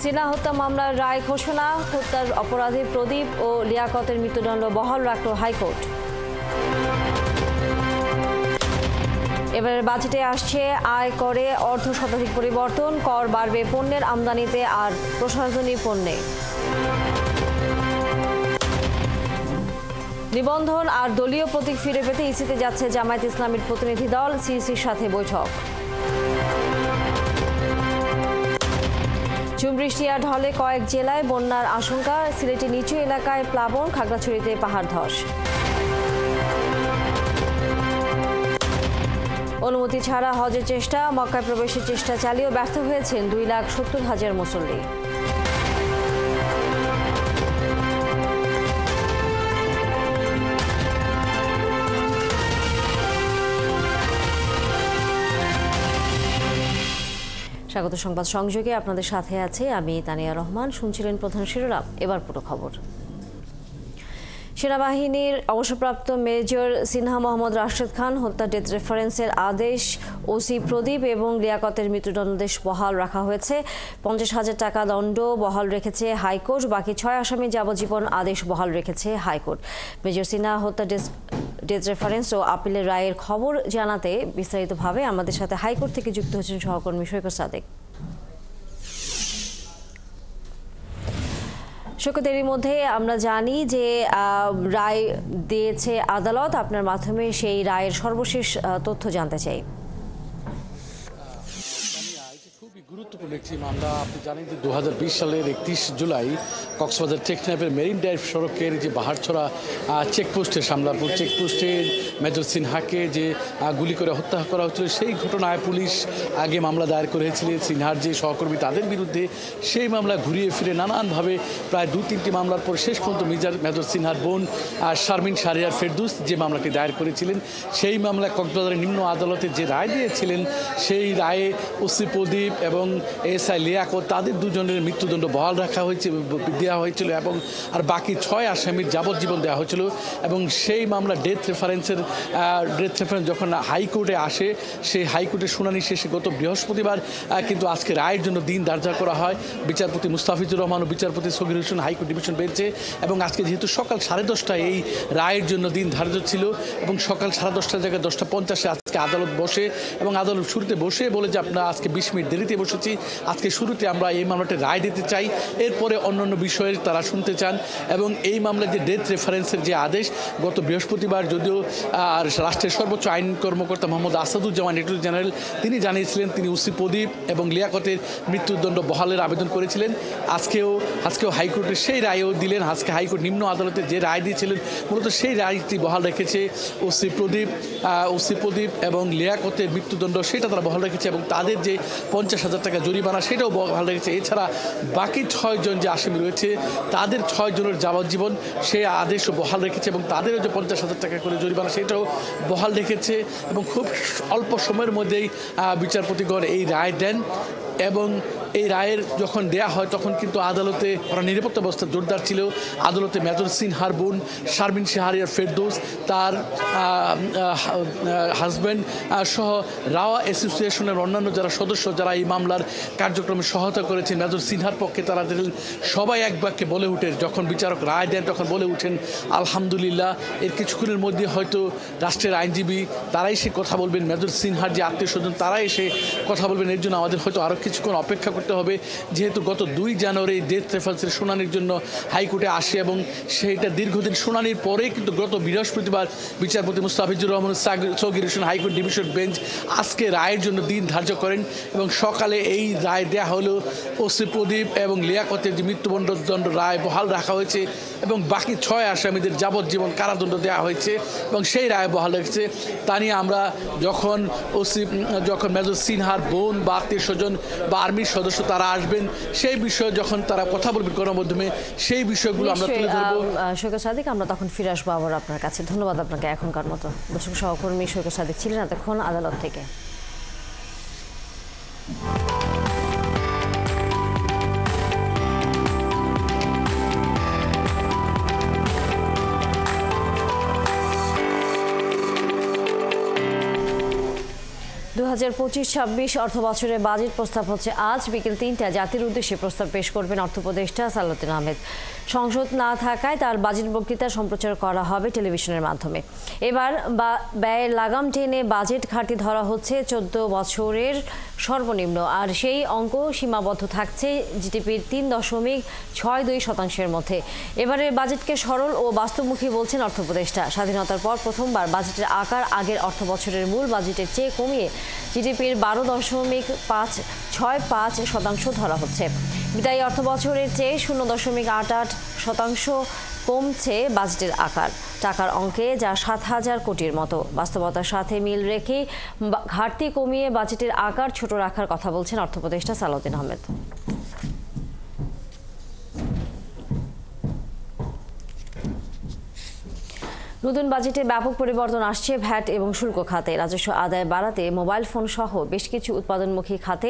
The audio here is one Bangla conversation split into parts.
সিনা হত্যা মামলার রায় ঘোষণা, হত্যার অপরাধী প্রদীপ ও লিয়াকতের মৃত্যুদণ্ড বহাল রাখল হাইকোর্ট। এবারের বাজেটে আসছে আয় করে অর্ধশতাধিক পরিবর্তন, কর বাড়বে পণ্যের আমদানিতে আর প্রশাসনিক পণ্যে। নিবন্ধন আর দলীয় প্রতীক ফিরে পেতে ইসিতে যাচ্ছে জামায়াত ইসলামীর প্রতিনিধি দল, সিইসির সাথে বৈঠক। ঝুমবৃষ্টি আর ঢলে কয়েক জেলায় বন্যার আশঙ্কা, সিলেটের নিচু এলাকায় প্লাবন, খাগড়াছড়িতে পাহাড় ধস। অনুমতি ছাড়া হজের চেষ্টা, মক্কায় প্রবেশের চেষ্টা চালিয়েও ব্যর্থ হয়েছেন 2,70,000 মুসল্লি। স্বাগত সংবাদ সংযোগে আপনাদের সাথে আছে আমি তানিয়া রহমান। শুনছিলেন প্রধান শিরোনাম, এবার পুরো খবর। সেনাবাহিনীর অবসরপ্রাপ্ত মেজর সিনহা মোহাম্মদ রাশেদ খান হত্যা ডেথ রেফারেন্সের আদেশ ওসি প্রদীপ এবং লিয়াকতের মৃত্যুদণ্ডাদেশ বহাল রাখা হয়েছে। 50,000 টাকা দণ্ড বহাল রেখেছে হাইকোর্ট, বাকি 6 আসামি যাবজ্জীবন আদেশ বহাল রেখেছে হাইকোর্ট। মেজর সিনহা হত্যা ডেথ রেফারেন্স ও আপিলের রায়ের খবর জানাতে বিস্তারিতভাবে আমাদের সাথে হাইকোর্ট থেকে যুক্ত হয়েছেন সহকর্মী সৈকত সাদেক। সৈকত, এরই মধ্যে আমরা জানি যে রায় দিয়েছে আদালত, আপনার মাধ্যমে সেই রায়ের সর্বশেষ তথ্য জানতে চাই। খুবই গুরুত্বপূর্ণ একটি মামলা। আপনি জানেন যে 2020 সালের 31 জুলাই কক্সবাজার টেকনাফের মেরিন ড্রাইভ সড়কের যে বাহারছড়া চেকপোস্টে, সামলাপুর চেকপোস্টের মেজর সিনহাকে যে গুলি করে হত্যা করা হচ্ছিল, সেই ঘটনায় পুলিশ আগে মামলা দায়ের করেছিল সিনহার যে সহকর্মী তাদের বিরুদ্ধে। সেই মামলা ঘুরিয়ে ফিরে নানানভাবে প্রায় 2-3টি মামলার পর শেষ পর্যন্ত মেজর সিনহার বোন শারমিন শাহরিয়ার ফেরদৌস যে মামলাটি দায়ের করেছিলেন, সেই মামলায় কক্সবাজারের নিম্ন আদালতে যে রায় দিয়েছিলেন, সেই রায়ে ওসি প্রদীপ এবং এসআই লিয়াকত তাদের দুজনের মৃত্যুদণ্ড বহাল রাখা দেওয়া হয়েছিল এবং আর বাকি 6 আসামির যাবজ্জীবন দেওয়া হয়েছিল। এবং সেই মামলা ডেথ রেফারেন্স যখন হাইকোর্টে আসে, সেই হাইকোর্টের শুনানি শেষে গত বৃহস্পতিবার কিন্তু আজকে রায়ের জন্য দিন ধার্য করা হয় বিচারপতি মুস্তাফিজুর রহমান ও বিচারপতি সগির হোসেন হাইকোর্ট ডিভিশন বেঞ্চে। এবং আজকে যেহেতু সকাল 10:30টায় এই রায়ের জন্য দিন ধার্য ছিল এবং সকাল 10:30টার জায়গায় 10:50-এ আজকে আদালত বসে এবং আদালত শুরুতে বসে বলে যে আপনারা আজকে 20 মিনিট দেরিতে বসেছি, আজকে শুরুতে আমরা এই মামলাটি রায় দিতে চাই, এরপরে অন্যান্য বিষয়ে তারা শুনতে চান। এবং এই মামলায় যে ডেথ রেফারেন্সের যে আদেশ গত বৃহস্পতিবার, যদিও রাষ্ট্রের সর্বোচ্চ আইন কর্মকর্তা মোহাম্মদ আসাদুজ্জামান অ্যাটর্নি জেনারেল তিনি জানিয়েছিলেন তিনি ওসি প্রদীপ এবং লিয়াকতের মৃত্যুদণ্ড বহালের আবেদন করেছিলেন। আজকেও হাইকোর্টের সেই রায়ও দিলেন। আজকে হাইকোর্ট নিম্ন আদালতে যে রায় দিয়েছিলেন মূলত সেই রায়টি বহাল রেখেছে। ওসি প্রদীপ এবং লিয়াকতের মৃত্যুদণ্ড সেটা তারা বহাল রেখেছে এবং তাদের যে 50,000 টাকা জরিমানা সেটাও বহাল রেখেছে। এছাড়া বাকি 6 জন যে আসামি রয়েছে তাদের 6 জনের যাবজ্জীবন সেই আদেশও বহাল রেখেছে এবং তাদেরও যে 50,000 টাকা করে জরিমানা সেটাও বহাল রেখেছে। এবং খুব অল্প সময়ের মধ্যেই বিচারপতিগণ এই রায় দেন। এবং এই রায়ের যখন দেয়া হয় তখন কিন্তু আদালতে ওরা নিরাপত্তা ব্যবস্থা জোরদার ছিল। আদালতে মেজর সিনহার বোন শারমিন শাহরিয়ার ফেরদৌস, তার হাজব্যান্ড সহ রাওয়া অ্যাসোসিয়েশনের অন্যান্য যারা সদস্য যারা এই মামলার কার্যক্রমে সহায়তা করেছেন মেজর সিনহার পক্ষে, তারা সবাই এক বাক্যে বলে উঠেন, যখন বিচারক রায় দেন তখন বলে উঠেন আলহামদুলিল্লাহ। এর কিছুক্ষণের মধ্যে হয়তো রাষ্ট্রের আইনজীবী তারাই সে কথা বলবেন, মেজর সিনহার যে আত্মীয় স্বজন তারাই এসে কথা বলবেন। এর জন্য আমাদের হয়তো আরও কিছুক্ষণ অপেক্ষা করতে হবে, যেহেতু গত 2 জানুয়ারি ডেথ রেফারেন্সের শুনানির জন্য হাইকোর্টে আসে এবং সেইটা দীর্ঘদিন শুনানির পরে কিন্তু গত বৃহস্পতিবার বিচারপতি Mustafizur Rahman Sagir Hossain high court division bench আজকে রায়ের জন্য দিন ধার্য করেন এবং সকালে এই রায় দেয়া হলো ওসি প্রদীপ এবং লিয়াকতের যে মৃত্যুদণ্ড রায় বহাল রাখা হয়েছে এবং বাকি 6 আসামিদের যাবজ্জীবন কারাদণ্ড দেওয়া হয়েছে এবং সেই রায় বহাল রেখেছে। তা নিয়ে আমরা যখন মেজর সিনহার বোন বা আত্মীয় স্বজন বা আর্মির সদস্য তারা আসবেন, সেই বিষয়ে যখন তারা কথা বলবেন গণমাধ্যমে, সেই বিষয়গুলো আমরা তুলে ধরবো। সৈকত সাদিক, আমরা তখন ফিরে আসবো আবার আপনার কাছে। ধন্যবাদ আপনাকে এখনকার মতো। দর্শক সহকর্মী সৈকত সাদিক ছিলেন এতক্ষণ আদালত থেকে। 2025-26 অর্থ বছরের বাজেট প্রস্তাব হচ্ছে আজ বিকেল 3টায় জাতির উদ্দেশ্যে প্রস্তাব পেশ করবেন অর্থ উপদেষ্টা সালাউদ্দিন আহমেদ। সংসদ না থাকায় তার বাজেট বক্তৃতা সম্প্রচার করা হবে টেলিভিশনের মাধ্যমে। এবার ব্যয়ের লাগাম টেনে বাজেট ঘাটতি ধরা হচ্ছে 14 বছরের সর্বনিম্ন, আর সেই অঙ্ক সীমাবদ্ধ থাকছে জিডিপির 3.62% মধ্যে। এবারের বাজেটকে সরল ও বাস্তবমুখী বলছেন অর্থ উপদেষ্টা। স্বাধীনতার পর প্রথমবার বাজেটের আকার আগের অর্থ বছরের মূল বাজেটের চেয়ে কমিয়ে জিডিপির 12.65% ধরা হচ্ছে। বিদায়ী অর্থ বছরের চেয়ে 0.88% কমছে বাজেটের আকার। টাকার অঙ্কে যা 7,000 কোটির মতো। বাস্তবতার সাথে মিল রেখে ঘাটতি কমিয়ে বাজেটের আকার ছোট রাখার কথা বলছেন অর্থ উপদেষ্টা সালাউদ্দিন আহমেদ। নতুন বাজেটে ব্যাপক পরিবর্তন আসছে ভ্যাট এবং শুল্ক খাতে। রাজস্ব আদায় বাড়াতে মোবাইল ফোন সহ বেশ কিছু উৎপাদনমুখী খাতে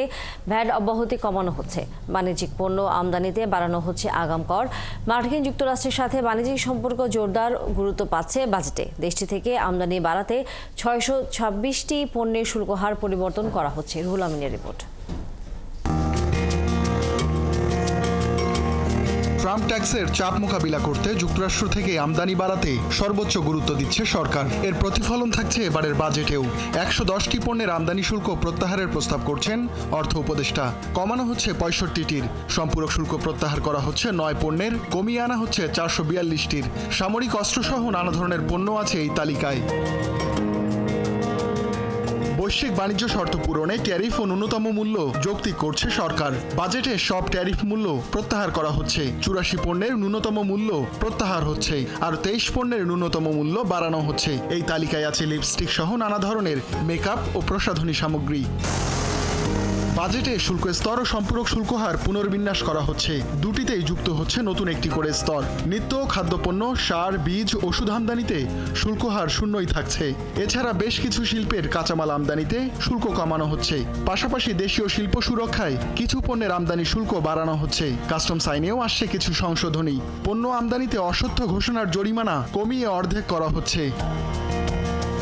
ভ্যাট অব্যাহতি কমানো হচ্ছে। বাণিজ্যিক পণ্য আমদানিতে বাড়ানো হচ্ছে আগাম কর। মার্কিন যুক্তরাষ্ট্রের সাথে বাণিজ্যিক সম্পর্ক জোরদার গুরুত্ব পাচ্ছে বাজেটে। দেশটি থেকে আমদানি বাড়াতে 626টি পণ্যের শুল্ক হার পরিবর্তন করা হচ্ছে। রুহুল আমিনের রিপোর্ট। ট্রাম্প ট্যাক্সের চাপ মোকাবিলা করতে যুক্তরাষ্ট্র থেকে আমদানি বাড়াতে সর্বোচ্চ গুরুত্ব দিচ্ছে সরকার। এর প্রতিফলন থাকছে এবারের বাজেটেও। 110টি পণ্যের আমদানি শুল্ক প্রত্যাহারের প্রস্তাব করছেন অর্থ উপদেষ্টা। কমানো হচ্ছে 65টির। সম্পূরক শুল্ক প্রত্যাহার করা হচ্ছে 9 পণ্যের, কমিয়ে আনা হচ্ছে 442টির। সামরিক অস্ত্রসহ নানা ধরনের পণ্য আছে এই তালিকায়। বৈশ্বিক বাণিজ্য শর্ত পূরণে ট্যারিফ ও ন্যূনতম মূল্য যৌক্তিক করছে সরকার। বাজেটে সব ট্যারিফ মূল্য প্রত্যাহার করা হচ্ছে। 84 পণ্যের ন্যূনতম মূল্য প্রত্যাহার হচ্ছে, আর 23 পণ্যের ন্যূনতম মূল্য বাড়ানো হচ্ছে। এই তালিকায় আছে লিপস্টিক সহ নানা ধরনের মেকআপ ও প্রসাধনী সামগ্রী। বাজেটে শুল্ক স্তর ও সম্পূরক শুল্ক হার পুনর্বিন্যাস করা হচ্ছে। দুটিতেই যুক্ত হচ্ছে নতুন একটি করে স্তর। নিত্য ও খাদ্যপণ্য, সার, বীজ, ওষুধ আমদানিতে শুল্ক হার শূন্যই থাকছে। এছাড়া বেশ কিছু শিল্পের কাঁচামাল আমদানিতে শুল্ক কমানো হচ্ছে। পাশাপাশি দেশীয় শিল্প সুরক্ষায় কিছু পণ্যের আমদানি শুল্ক বাড়ানো হচ্ছে। কাস্টমস আইনেও আসছে কিছু সংশোধনী। পণ্য আমদানিতে অসত্য ঘোষণার জরিমানা কমিয়ে অর্ধেক করা হচ্ছে।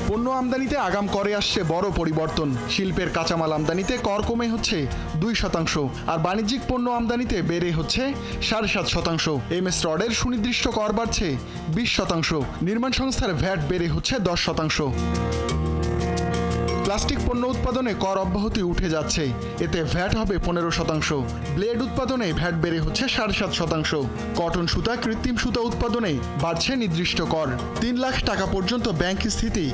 পণ্য আমদানিতে আগাম করে আসছে বড় পরিবর্তন। শিল্পের কাঁচামাল আমদানিতে কর কমে হচ্ছে 2%, আর বাণিজ্যিক পণ্য আমদানিতে বেড়ে হচ্ছে 7.5%। এমএস রডের সুনির্দিষ্ট কর বাড়ছে 20%। নির্মাণ সংস্থার ভ্যাট বেড়ে হচ্ছে 10%। প্লাস্টিক পণ্য উৎপাদনে কর অব্যাহতি উঠে যাচ্ছে, এতে ভ্যাট হবে 15%। ব্লেড উৎপাদনে ভ্যাট বেড়ে হচ্ছে 7.5%। কটন সুতা, কৃত্রিম সুতা উৎপাদনে বাড়ছে নির্দিষ্ট কর। 3 লাখ টাকা পর্যন্ত ব্যাংক স্থিতি।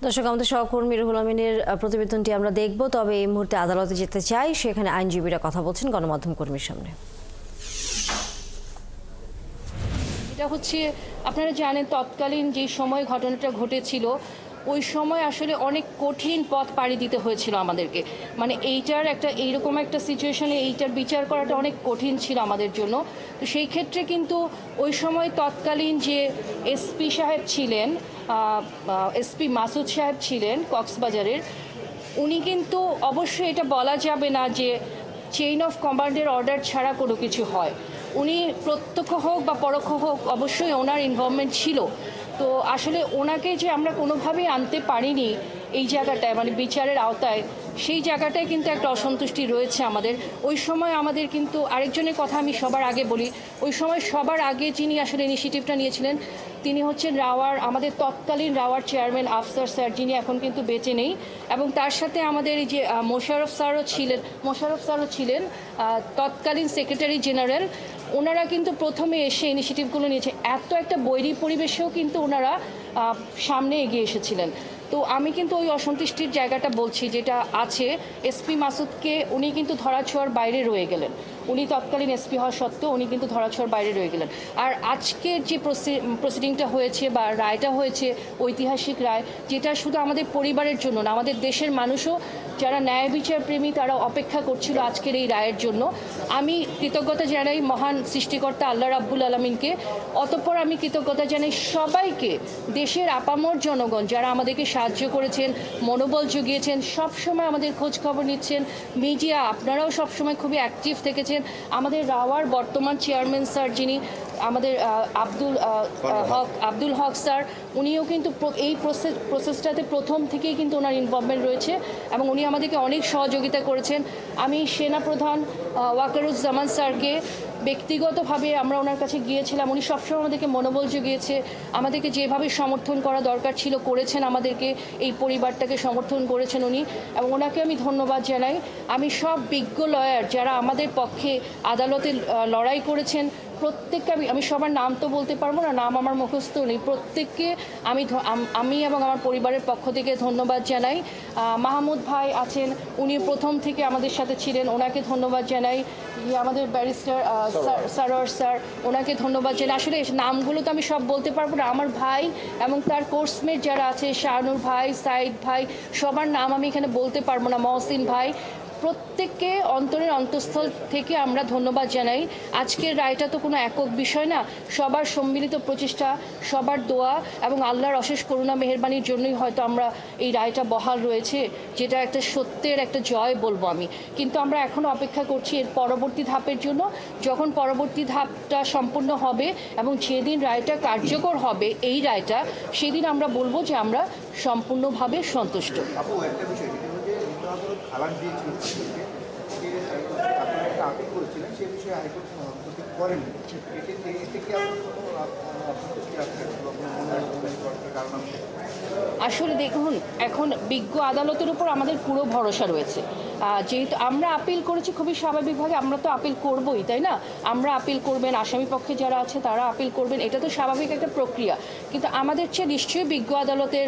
দর্শক, আমাদের সহকর্মী রুহুল আমিনের প্রতিবেদনটি আমরা দেখব, তবে এই মুহূর্তে আদালতে যেতে চাই। সেখানে আইনজীবীরা কথা বলছেন গণমাধ্যম কর্মীর সামনে। এটা হচ্ছে, আপনারা জানেন তৎকালীন যে সময় ঘটনাটা ঘটেছিল, ওই সময় আসলে অনেক কঠিন পথ পাড়ি দিতে হয়েছিল আমাদেরকে। মানে এইটার এইরকম একটা সিচুয়েশনে এইটার বিচার করাটা অনেক কঠিন ছিল আমাদের জন্য। তো সেই ক্ষেত্রে কিন্তু ওই সময় তৎকালীন যে এসপি সাহেব ছিলেন, এসপি মাসুদ সাহেব ছিলেন কক্সবাজারের, উনি কিন্তু অবশ্যই এটা বলা যাবে না যে চেইন অফ কমান্ডের অর্ডার ছাড়া কোনো কিছু হয়। উনি প্রত্যক্ষ হোক বা পরোক্ষ হোক অবশ্যই ওনার ইনভলভমেন্ট ছিল। তো আসলে ওনাকে যে আমরা কোনোভাবেই আনতে পারিনি এই জায়গাটায়, মানে বিচারের আওতায়, সেই জায়গাটায় কিন্তু একটা অসন্তুষ্টি রয়েছে আমাদের। ওই সময় আমাদের কিন্তু আরেকজনের কথা আমি সবার আগে বলি, ওই সময় সবার আগে যিনি আসলে ইনিশিয়েটিভটা নিয়েছিলেন তিনি হচ্ছেন রাওয়ার, আমাদের তৎকালীন রাওয়ার চেয়ারম্যান আফসার স্যার, যিনি এখন কিন্তু বেঁচে নেই। এবং তার সাথে আমাদের এই যে মোশাররফ স্যারও ছিলেন তৎকালীন সেক্রেটারি জেনারেল। ওনারা কিন্তু প্রথমে এসে ইনিশিয়েটিভগুলো নিয়েছে। এত একটা বৈরী পরিবেশেও কিন্তু ওনারা সামনে এগিয়ে এসেছিলেন। তো আমি কিন্তু ওই অসন্তুষ্টির জায়গাটা বলছি যেটা আছে। এসপি মাসুদকে উনি কিন্তু ধরাছোঁয়ার বাইরে রয়ে গেলেন। উনি তৎকালীন এসপি হওয়া সত্ত্বেও উনি কিন্তু ধরাছোঁয়ার বাইরে রয়ে গেলেন। আর আজকের যে প্রসিডিংটা হয়েছে বা রায়টা হয়েছে, ঐতিহাসিক রায়, যেটা শুধু আমাদের পরিবারের জন্য না, আমাদের দেশের মানুষও যারা ন্যায় বিচার প্রেমী তারা অপেক্ষা করছিল আজকের এই রায়ের জন্য। আমি কৃতজ্ঞতা জানাই মহান সৃষ্টিকর্তা আল্লাহ রাব্বুল আলামিনকে। অতঃপর আমি কৃতজ্ঞতা জানাই সবাইকে, দেশের আপামর জনগণ যারা আমাদেরকে সাহায্য করেছেন, মনোবল জুগিয়েছেন, সবসময় আমাদের খোঁজ খবর নিচ্ছেন। মিডিয়া আপনারাও সবসময় খুবই অ্যাক্টিভ থেকেছেন। আমাদের রাওয়ার বর্তমান চেয়ারম্যান স্যার যিনি, আমাদের আব্দুল হক স্যার, উনিও কিন্তু এই প্রসেসটাতে প্রথম থেকেই কিন্তু ওনার ইনভলভমেন্ট রয়েছে এবং উনি আমাদেরকে অনেক সহযোগিতা করেছেন। আমি সেনাপ্রধান ওয়াকারুজ্জামান স্যারকে ব্যক্তিগতভাবে আমরা ওনার কাছে গিয়েছিলাম, উনি সবসময় আমাদেরকে মনোবল জুগিয়েছে, আমাদেরকে যেভাবে সমর্থন করা দরকার ছিল করেছেন, আমাদেরকে এই পরিবারটাকে সমর্থন করেছেন উনি, এবং ওনাকে আমি ধন্যবাদ জানাই। আমি সব বিজ্ঞ লয়ার যারা আমাদের পক্ষে আদালতে লড়াই করেছেন প্রত্যেককে আমি সবার নাম তো বলতে পারবো না, নাম আমার মুখস্থ নেই, প্রত্যেককে আমি এবং আমার পরিবারের পক্ষ থেকে ধন্যবাদ জানাই। মাহমুদ ভাই আছেন, উনি প্রথম থেকে আমাদের সাথে ছিলেন, ওনাকে ধন্যবাদ জানাই। আমাদের ব্যারিস্টার সারোয়ার স্যার, ওনাকে ধন্যবাদ জানাই। আসলে নামগুলো তো আমি সব বলতে পারবো না, আমার ভাই এবং তার কোর্সমেট যারা আছে, শাহনুর ভাই, সাইদ ভাই, সবার নাম আমি এখানে বলতে পারবো না, মহসিন ভাই, প্রত্যেককে অন্তরের অন্তঃস্থল থেকে আমরা ধন্যবাদ জানাই। আজকের রায়টা তো কোনো একক বিষয় না, সবার সম্মিলিত প্রচেষ্টা, সবার দোয়া এবং আল্লাহর অশেষ করুণা মেহেরবানির জন্যই হয়তো আমরা এই রায়টা বহাল রয়েছে, যেটা একটা সত্যের একটা জয় বলবো আমি। কিন্তু আমরা এখনও অপেক্ষা করছি এর পরবর্তী ধাপের জন্য। যখন পরবর্তী ধাপটা সম্পূর্ণ হবে এবং যেদিন রায়টা কার্যকর হবে এই রায়টা, সেদিন আমরা বলবো যে আমরা সম্পূর্ণভাবে সন্তুষ্ট। খালাস দিয়েছিল যে আপনারা একটা আপিল করেছিলেন, সে বিষয়ে হাইকোর্ট হস্তক্ষেপ করেন। এতে কি আসলে দেখুন, এখন বিজ্ঞ আদালতের উপর আমাদের পুরো ভরসা রয়েছে। যেহেতু আমরা আপিল করেছি, খুবই স্বাভাবিকভাবে আমরা তো আপিল করবই, তাই না? আমরা আপিল করবেন, আসামি পক্ষে যারা আছে তারা আপিল করবেন, এটা তো স্বাভাবিক একটা প্রক্রিয়া। কিন্তু আমাদের চেয়ে নিশ্চয়ই বিজ্ঞ আদালতের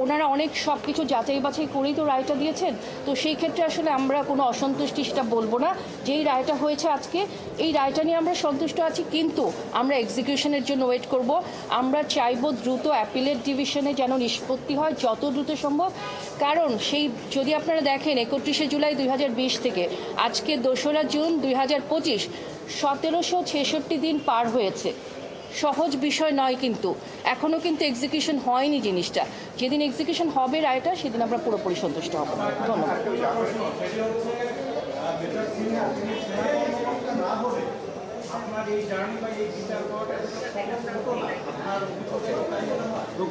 ওনারা অনেক সব কিছু যাচাই বাছাই করেই তো রায়টা দিয়েছেন। তো সেই ক্ষেত্রে আসলে আমরা কোনো অসন্তুষ্টি সেটা বলবো না। যেই রায়টা হয়েছে আজকে, এই রায়টা নিয়ে আমরা সন্তুষ্ট আছি, কিন্তু আমরা এক্সিকিউশনের জন্য ওয়েট করব। আমরা চাইব দ্রুত অ্যাপিলেট ডিভিশনে যেন নিষ্পত্তি হয় যত দ্রুত সম্ভব। কারণ সেই যদি আপনারা দেখেন 31শে জুলাই 2020 থেকে আজকে 2রা জুন 2025, 1766 দিন পার হয়েছে। সহজ বিষয় নয়, কিন্তু এখনও কিন্তু এক্সিকিউশন হয়নি জিনিসটা। যেদিন এক্সিকিউশন হবে রায়টা, সেদিন আমরা পুরোপুরি সন্তুষ্ট হব। ধন্যবাদ।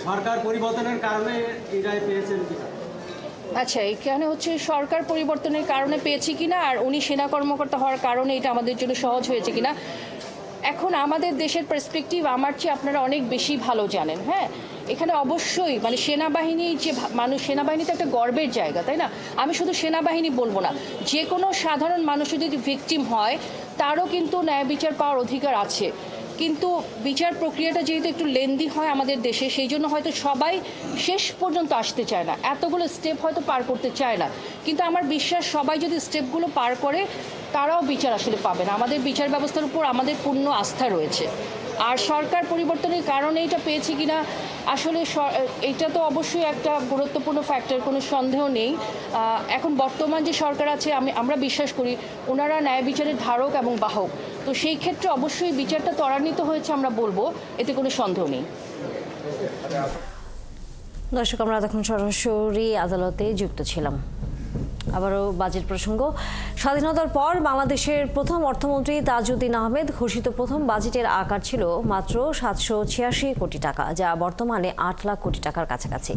সরকার পরিবর্তনের কারণে এই রায় পেয়েছেন। আচ্ছা, এখানে হচ্ছে সরকার পরিবর্তনের কারণে পেয়েছি কিনা আর উনি সেনা কর্মকর্তা হওয়ার কারণে এটা আমাদের জন্য সহজ হয়েছে কিনা, এখন আমাদের দেশের পার্সপেক্টিভ আমার চেয়ে আপনারা অনেক বেশি ভালো জানেন। হ্যাঁ, এখানে অবশ্যই মানে সেনাবাহিনী যে মানুষ, সেনাবাহিনী তো একটা গর্বের জায়গা, তাই না? আমি শুধু সেনাবাহিনী বলবো না, যে কোনো সাধারণ মানুষের যদি ভিকটিম হয় তারও কিন্তু ন্যায় বিচার পাওয়ার অধিকার আছে। কিন্তু বিচার প্রক্রিয়াটা যেহেতু একটু লেন্দি হয় আমাদের দেশে, সেই জন্য হয়তো সবাই শেষ পর্যন্ত আসতে চায় না, এতগুলো স্টেপ হয়তো পার করতে চায় না। কিন্তু আমার বিশ্বাস সবাই যদি স্টেপগুলো পার করে তারাও বিচার আসলে পাবে না। আমাদের বিচার ব্যবস্থার উপর আমাদের পূর্ণ আস্থা রয়েছে। আর সরকার পরিবর্তনের কারণে এটা পেয়েছি কিনা, আসলে এটা তো অবশ্যই একটা গুরুত্বপূর্ণ ফ্যাক্টর, কোনো সন্দেহ নেই। এখন বর্তমান যে সরকার আছে, আমরা বিশ্বাস করি ওনারা ন্যায় বিচারের ধারক এবং বাহক। তো সেই ক্ষেত্রে অবশ্যই বিচারটা ত্বরান্বিত হয়েছে আমরা বলবো, এতে কোনো সন্দেহ নেই। দর্শক, আমরা তখন সরাসরি আদালতে যুক্ত ছিলাম। আবারও বাজেট প্রসঙ্গ। স্বাধীনতার পর বাংলাদেশের প্রথম অর্থমন্ত্রী তাজউদ্দিন আহমেদ ঘোষিত প্রথম বাজেটের আকার ছিল মাত্র 786 কোটি টাকা, যা বর্তমানে 8 লাখ কোটি টাকার কাছাকাছি।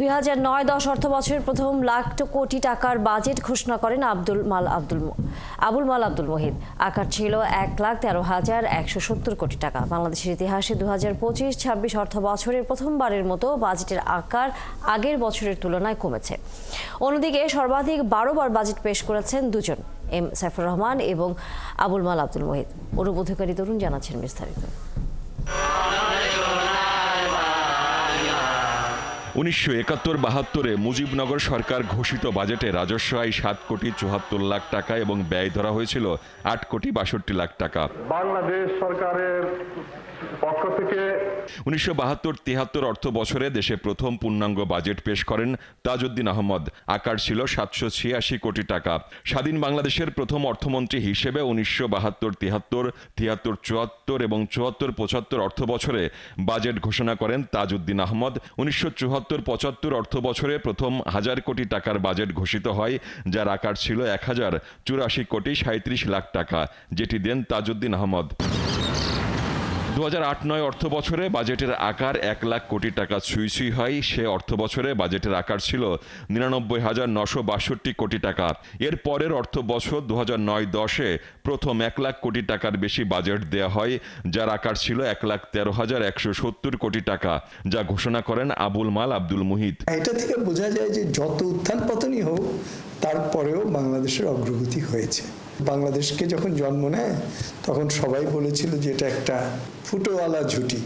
2009-10 অর্থ বছরের প্রথম লাখ কোটি টাকার বাজেট ঘোষণা করেন আবুল মাল আব্দুল মুহিত। আকার ছিল 1,13,170 কোটি টাকা। বাংলাদেশের ইতিহাসে 2025-26 অর্থ বছরের প্রথমবারের মতো বাজেটের আকার আগের বছরের তুলনায় কমেছে। অন্যদিকে সর্বাধিক 12 বার বাজেট পেশ করেছেন দুজন, এম সাইফুর রহমান এবং আবুল মাল আব্দুল মুহিত। অনুবোধকারী তরুণ জানাচ্ছেন বিস্তারিত। 1971-72 মুজিবনগর সরকার ঘোষিত বাজেটে রাজস্ব আয় 7 কোটি 74 লাখ টাকা এবং ব্যয় ধরা হয়েছিল 8 কোটি 62 লাখ টাকা। বাংলাদেশ সরকারের পক্ষ থেকে 1972-73 অর্থ বছরে দেশে প্রথম পূর্ণাঙ্গ বাজেট পেশ করেন তাজউদ্দিন আহমদ। আকার ছিল 786 কোটি টাকা। স্বাধীন বাংলাদেশের প্রথম অর্থমন্ত্রী হিসেবে 1972-73, 73-74 এবং 74-75 অর্থ বছরে বাজেট ঘোষণা করেন তাজউদ্দিন আহমদ। 1974-75 অর্থ বছরে প্রথম 1000 কোটি টাকার বাজেট ঘোষিত হয়, যার আকার ছিল 1084 কোটি 37 লাখ টাকা, যেটি দেন তাজউদ্দিন আহমদ। 2008-09 অর্থ বছরে বাজেটের আকার 1 লাখ কোটি টাকা ছুঁই হয়। সে অর্থ বছরে বাজেটের আকার ছিল 99,962 কোটি টাকা। এর পরের অর্থ বছর 2009-10-এ প্রথম 1 লাখ কোটি টাকার বেশি বাজেট দেয়া হয়, যার আকার ছিল 1,13,170 কোটি টাকা, যা ঘোষণা করেন আবুল মাল আব্দুল মুহিত। এটা থেকে বোঝা যায় যে যত উত্থান পতনই হোক, তারপরেও বাংলাদেশের অগ্রগতি হয়েছে। বাংলাদেশকে যখন জন্ম নেয় তখন সবাই বলেছিল যে এটা একটা ফুটোওয়ালা ঝুটি।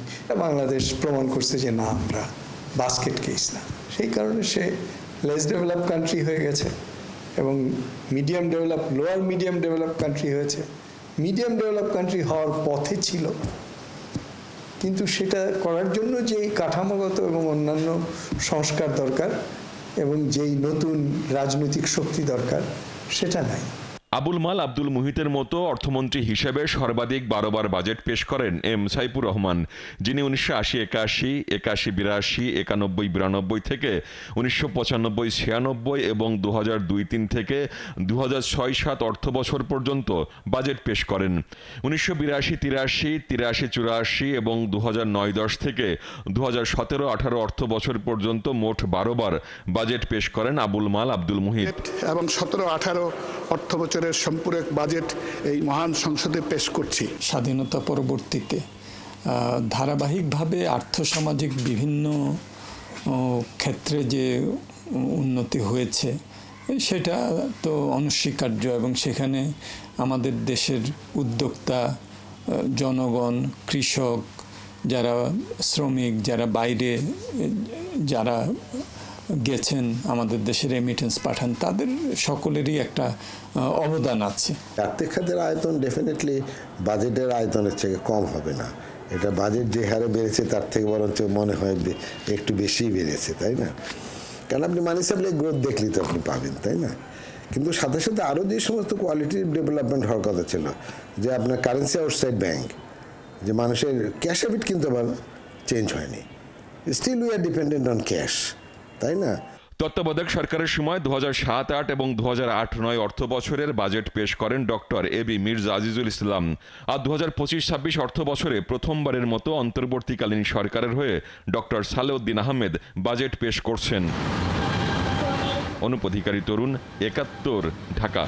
বাংলাদেশ প্রমাণ করছে যে না, আমরা বাস্কেট কেস না। সেই কারণে সে লেস ডেভেলপ কান্ট্রি হয়ে গেছে এবং medium develop, lower medium develop country হয়েছে। মিডিয়াম ডেভেলপ কান্ট্রি হওয়ার পথে ছিল, কিন্তু সেটা করার জন্য যেই কাঠামোগত এবং অন্যান্য সংস্কার দরকার এবং যেই নতুন রাজনৈতিক শক্তি দরকার, সেটা নাই। আবুল মাল আব্দুল মুহিতের মতো অর্থমন্ত্রী হিসেবে সর্বাধিক 12 বার বাজেট পেশ করেন এম সাইফুর রহমান, যিনি 1980-81, 81-82, 91-92 থেকে 1995-96 এবং 2002-03 থেকে 2006-07 অর্থ বছর পর্যন্ত বাজেট পেশ করেন। 1982-83, 83-84 এবং 2009-10 থেকে 2017-18 অর্থ বছর পর্যন্ত মোট 12 বার বাজেট পেশ করেন আবুল মাল আব্দুল মুহিত। এবং 17-18 অর্থ বছরের সম্পূরক বাজেট এই মহান সংসদে পেশ করছি। স্বাধীনতা পরবর্তীতে ধারাবাহিকভাবে আর্থসামাজিক বিভিন্ন ক্ষেত্রে যে উন্নতি হয়েছে সেটা তো অনস্বীকার্য, এবং সেখানে আমাদের দেশের উদ্যোক্তা, জনগণ, কৃষক, যারা শ্রমিক, যারা বাইরে যারা গেছেন আমাদের দেশের রেমিটেন্স পাঠান, তাদের সকলেরই একটা অবদান আছে। আর্থিক খাতের আয়তন ডেফিনেটলি বাজেটের আয়তনের থেকে কম হবে না। এটা বাজেট যে হারে বেড়েছে তার থেকে বরঞ্চ মনে হয় একটু বেশিই বেড়েছে, তাই না? কারণ আপনি মানি সাপ্লাই গ্রোথ দেখলেই তো আপনি পাবেন, তাই না? কিন্তু সাথে সাথে আরও যে সমস্ত কোয়ালিটির ডেভেলপমেন্ট হওয়ার কথা ছিল, যে আপনার কারেন্সি আউটসাইড ব্যাংক, যে মানুষের ক্যাশ হ্যাবিট কিন্তু আবার চেঞ্জ হয়নি। Still we are dependent on cash, তাই না? তত্ত্বাবধায়ক সরকারের সময় 2007-08 এবং 2008-09 অর্থ বছরের বাজেট পেশ করেন ডক্টর এবি মির্জা আজিজুল ইসলাম। আর 2025-26 অর্থ বছরে প্রথমবারের মতো অন্তর্বর্তীকালীন সরকারের হয়ে ডক্টর সালেউদ্দিন আহমেদ বাজেট পেশ করছেন। অনুপ অধিকারী, তরুণ, 71, ঢাকা।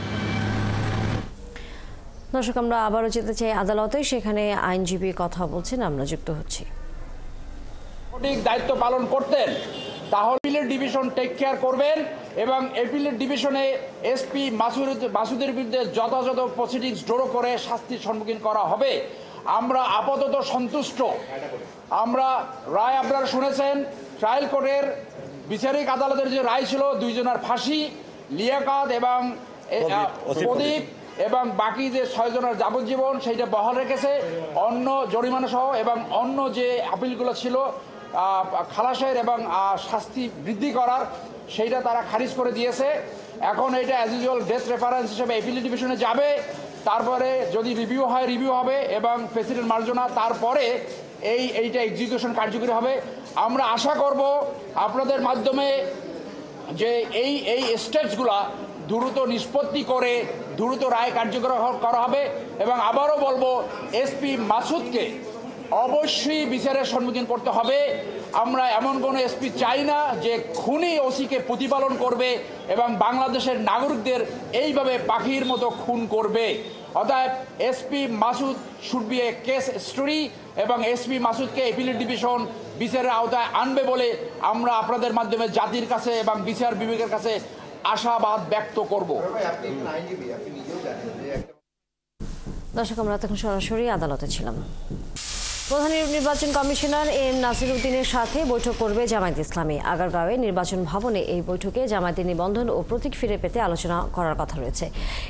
দর্শক, আমরা আবারও যেতে চাই আদালতে, সেখানে আইনজীবী কথা বলছেন, আমরা যুক্ত হচ্ছি। সঠিক দায়িত্ব পালন করতেন তাহলে এপিলেট ডিভিশন টেক কেয়ার করবেন এবং এপিলেট ডিভিশনে এসপি মাসুদের বিরুদ্ধে যথাযথ প্রসিডিংস জড়ো করে শাস্তির সম্মুখীন করা হবে। আমরা আপাতত সন্তুষ্ট। আমরা রায় আপনারা শুনেছেন, ট্রায়াল কোর্টের বিচারিক আদালতের যে রায় ছিল, 2 জনের ফাঁসি, লিয়াকাত এবং প্রদীপ এবং বাকি যে 6 জনের যাবজ্জীবন সেইটা বহাল রেখেছে, অন্য জরিমানা সহ এবং অন্য যে আপিলগুলো ছিল খালাসের এবং শাস্তি বৃদ্ধি করার, সেইটা তারা খারিজ করে দিয়েছে। এখন এটা অ্যাজ ইউজুয়াল ডেথ রেফারেন্স হিসেবে এপিলেট ডিভিশনে যাবে। তারপরে যদি রিভিউ হয়, রিভিউ হবে এবং প্রেসিডেন্ট মার্জনা তারপরে এইটা এক্সিকিউশন কার্যকরী হবে। আমরা আশা করব আপনাদের মাধ্যমে যে এই স্টেপসগুলা দ্রুত নিষ্পত্তি করে দ্রুত রায় কার্যকর করা হবে। এবং আবারও বলবো, এসপি মাসুদকে অবশ্যই বিচারের সম্মুখীন করতে হবে। আমরা এমন কোনো এসপি চাই না যে খুনি ওসিকে প্রতিপালন করবে এবং বাংলাদেশের নাগরিকদের এইভাবে পাখির মতো খুন করবে। অতএব SP Masud should B A case story এবং এসপি মাসুদকে এপিলেট ডিভিশন বিচারের আওতায় আনবে বলে আমরা আপনাদের মাধ্যমে জাতির কাছে এবং বিচার বিভাগের কাছে আশাবাদ ব্যক্ত করব। দর্শক, আমরা তখন সরাসরি আদালতে ছিলাম। প্রধান নির্বাচন কমিশনার এম নাসির উদ্দিনের সাথে বৈঠক করবে জামায়াত ইসলামী। আগারগাঁওয়ে নির্বাচন ভবনে এই বৈঠকে জামায়াতের নিবন্ধন ও প্রতীক ফিরে পেতে আলোচনা করার কথা রয়েছে।